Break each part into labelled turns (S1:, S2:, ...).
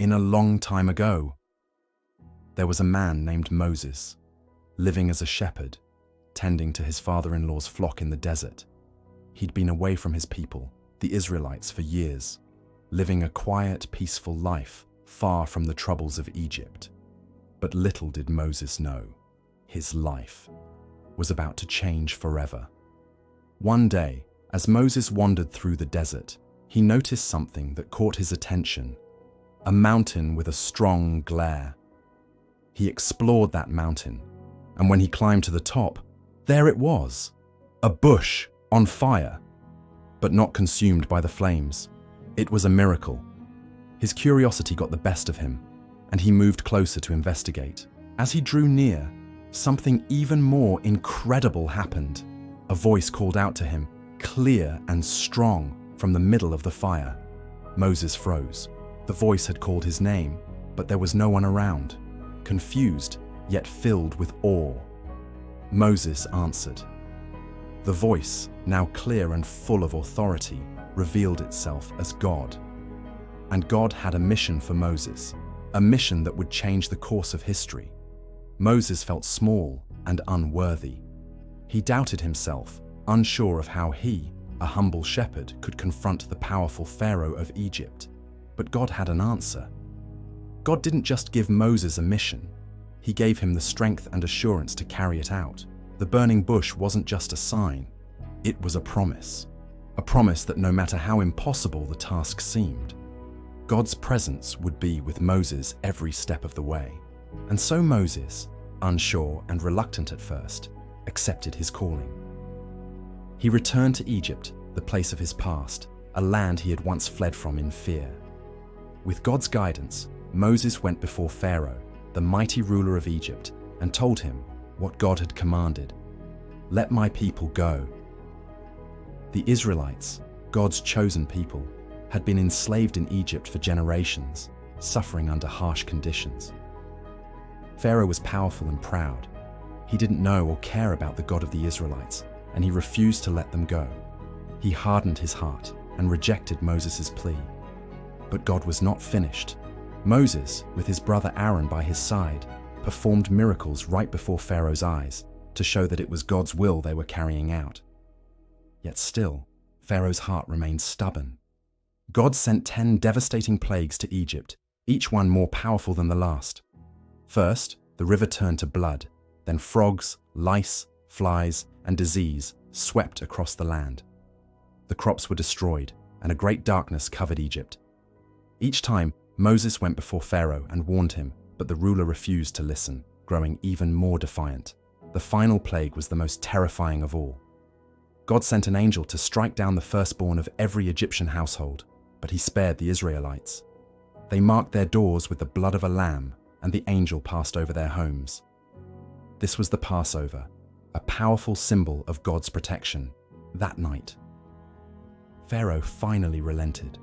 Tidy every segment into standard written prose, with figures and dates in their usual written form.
S1: in a long time ago, there was a man named Moses, living as a shepherd, tending to his father-in-law's flock in the desert. He'd been away from his people, the Israelites, for years, living a quiet, peaceful life far from the troubles of Egypt. But little did Moses know, his life was about to change forever. One day, as Moses wandered through the desert, he noticed something that caught his attention: a mountain with a strong glare. He explored that mountain, and when he climbed to the top, there it was, a bush on fire, but not consumed by the flames. It was a miracle. His curiosity got the best of him, and he moved closer to investigate. As he drew near, something even more incredible happened. A voice called out to him, clear and strong, from the middle of the fire. Moses froze. The voice had called his name, but there was no one around. Confused, yet filled with awe, Moses answered. The voice, now clear and full of authority, revealed itself as God. And God had a mission for Moses, a mission that would change the course of history. Moses felt small and unworthy. He doubted himself, unsure of how he, a humble shepherd, could confront the powerful Pharaoh of Egypt. But God had an answer. God didn't just give Moses a mission. He gave him the strength and assurance to carry it out. The burning bush wasn't just a sign. It was a promise. A promise that no matter how impossible the task seemed, God's presence would be with Moses every step of the way. And so Moses, unsure and reluctant at first, accepted his calling. He returned to Egypt, the place of his past, a land he had once fled from in fear. With God's guidance, Moses went before Pharaoh, the mighty ruler of Egypt, and told him what God had commanded. "Let my people go." The Israelites, God's chosen people, had been enslaved in Egypt for generations, suffering under harsh conditions. Pharaoh was powerful and proud. He didn't know or care about the God of the Israelites, and he refused to let them go. He hardened his heart and rejected Moses' plea. But God was not finished. Moses, with his brother Aaron by his side, performed miracles right before Pharaoh's eyes to show that it was God's will they were carrying out. Yet still, Pharaoh's heart remained stubborn. God sent 10 devastating plagues to Egypt, each one more powerful than the last. First, the river turned to blood, then frogs, lice, flies, and disease swept across the land. The crops were destroyed, and a great darkness covered Egypt. Each time, Moses went before Pharaoh and warned him, but the ruler refused to listen, growing even more defiant. The final plague was the most terrifying of all. God sent an angel to strike down the firstborn of every Egyptian household, but he spared the Israelites. They marked their doors with the blood of a lamb, and the angel passed over their homes. This was the Passover, a powerful symbol of God's protection. That night, Pharaoh finally relented.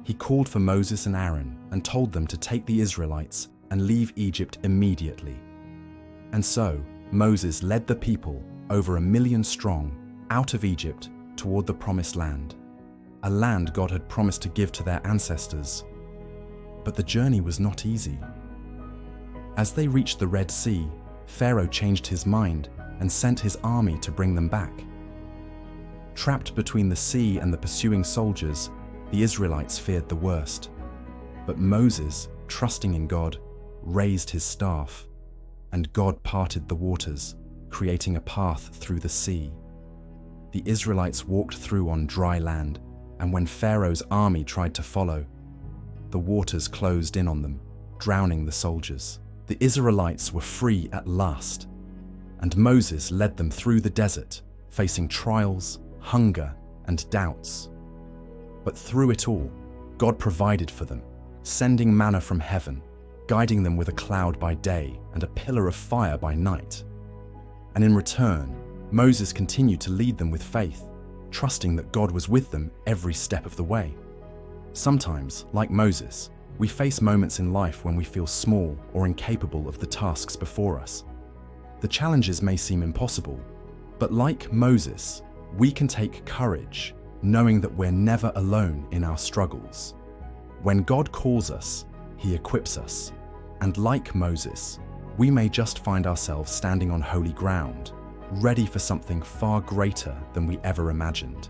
S1: He called for Moses and Aaron and told them to take the Israelites and leave Egypt immediately. And so, Moses led the people, over 1 million strong, out of Egypt toward the Promised Land, a land God had promised to give to their ancestors. But the journey was not easy. As they reached the Red Sea, Pharaoh changed his mind and sent his army to bring them back. Trapped between the sea and the pursuing soldiers, the Israelites feared the worst. But Moses, trusting in God, raised his staff, and God parted the waters, creating a path through the sea. The Israelites walked through on dry land, and when Pharaoh's army tried to follow, the waters closed in on them, drowning the soldiers. The Israelites were free at last, and Moses led them through the desert, facing trials, hunger, and doubts. But through it all, God provided for them, sending manna from heaven, guiding them with a cloud by day and a pillar of fire by night. And in return, Moses continued to lead them with faith, trusting that God was with them every step of the way. Sometimes, like Moses, we face moments in life when we feel small or incapable of the tasks before us. The challenges may seem impossible, but like Moses, we can take courage, knowing that we're never alone in our struggles. When God calls us, He equips us, and like Moses, we may just find ourselves standing on holy ground, ready for something far greater than we ever imagined.